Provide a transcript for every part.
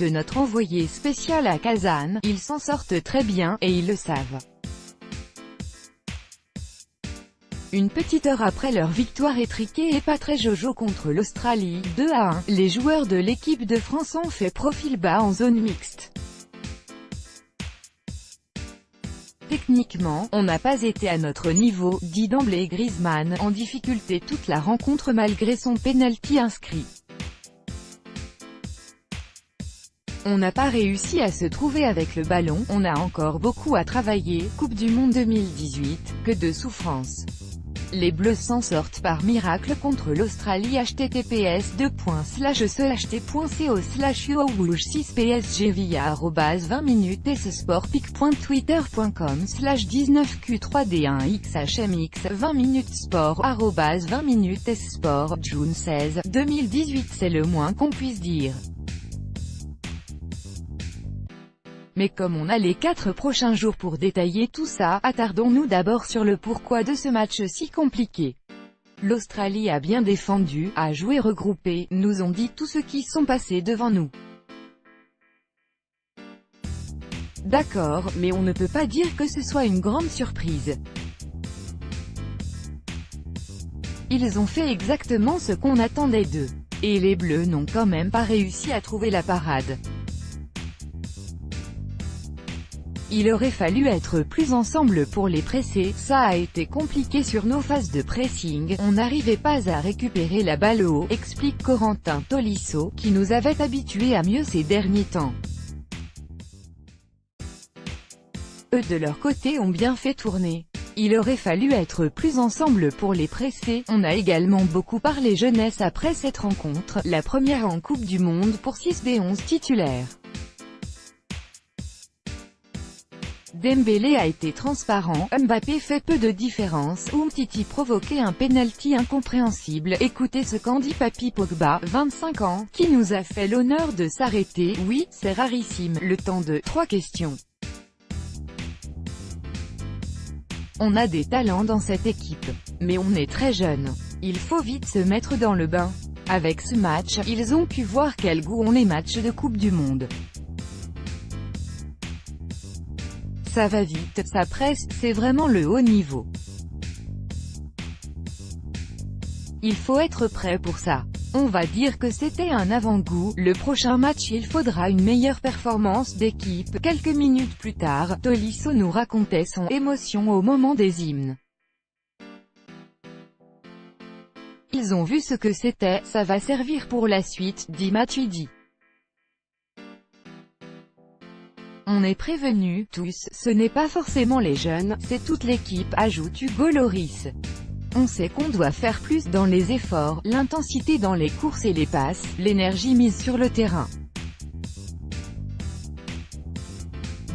de notre envoyé spécial à Kazan, ils s'en sortent très bien, et ils le savent. Une petite heure après leur victoire étriquée et pas très jojo contre l'Australie, 2-1, les joueurs de l'équipe de France ont fait profil bas en zone mixte. Techniquement, on n'a pas été à notre niveau, dit d'emblée Griezmann, en difficulté toute la rencontre malgré son penalty inscrit. On n'a pas réussi à se trouver avec le ballon, on a encore beaucoup à travailler, Coupe du Monde 2018, que de souffrance. Les Bleus s'en sortent par miracle contre l'Australie. https://ht.co/uouh6psg via @20minutes/sport.pic.twitter.com/19q3d1xhmx 20 minutes sport @20 minutes sport June 16, 2018. C'est le moins qu'on puisse dire. Mais comme on a les 4 prochains jours pour détailler tout ça, attardons-nous d'abord sur le pourquoi de ce match si compliqué. L'Australie a bien défendu, a joué regroupé, nous ont dit tous ceux qui sont passés devant nous. D'accord, mais on ne peut pas dire que ce soit une grande surprise. Ils ont fait exactement ce qu'on attendait d'eux. Et les Bleus n'ont quand même pas réussi à trouver la parade. Il aurait fallu être plus ensemble pour les presser, ça a été compliqué sur nos phases de pressing, on n'arrivait pas à récupérer la balle haut, explique Corentin Tolisso, qui nous avait habitués à mieux ces derniers temps. Eux de leur côté ont bien fait tourner. Il aurait fallu être plus ensemble pour les presser. On a également beaucoup parlé jeunesse après cette rencontre, la première en Coupe du Monde pour 6 des 11 titulaires. Dembélé a été transparent, Mbappé fait peu de différence, Umtiti provoquait un penalty incompréhensible. Écoutez ce qu'en dit Papy Pogba, 25 ans, qui nous a fait l'honneur de s'arrêter. Oui, c'est rarissime, le temps de 3 questions. On a des talents dans cette équipe, mais on est très jeune. Il faut vite se mettre dans le bain. Avec ce match, ils ont pu voir quel goût ont les matchs de Coupe du Monde. Ça va vite, ça presse, c'est vraiment le haut niveau. Il faut être prêt pour ça. On va dire que c'était un avant-goût. Le prochain match il faudra une meilleure performance d'équipe. Quelques minutes plus tard, Tolisso nous racontait son émotion au moment des hymnes. Ils ont vu ce que c'était, ça va servir pour la suite, dit Matuidi. On est prévenus, tous, ce n'est pas forcément les jeunes, c'est toute l'équipe, ajoute Hugo Lloris. On sait qu'on doit faire plus dans les efforts, l'intensité dans les courses et les passes, l'énergie mise sur le terrain.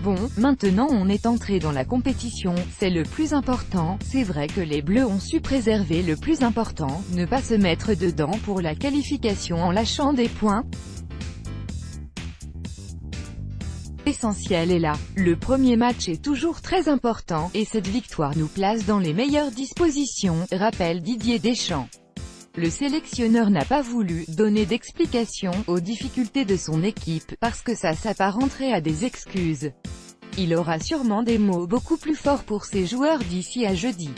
Bon, maintenant on est entré dans la compétition, c'est le plus important. C'est vrai que les Bleus ont su préserver le plus important, ne pas se mettre dedans pour la qualification en lâchant des points. L'essentiel est là. Le premier match est toujours très important, et cette victoire nous place dans les meilleures dispositions, rappelle Didier Deschamps. Le sélectionneur n'a pas voulu donner d'explications aux difficultés de son équipe, parce que ça s'apparenterait à des excuses. Il aura sûrement des mots beaucoup plus forts pour ses joueurs d'ici à jeudi.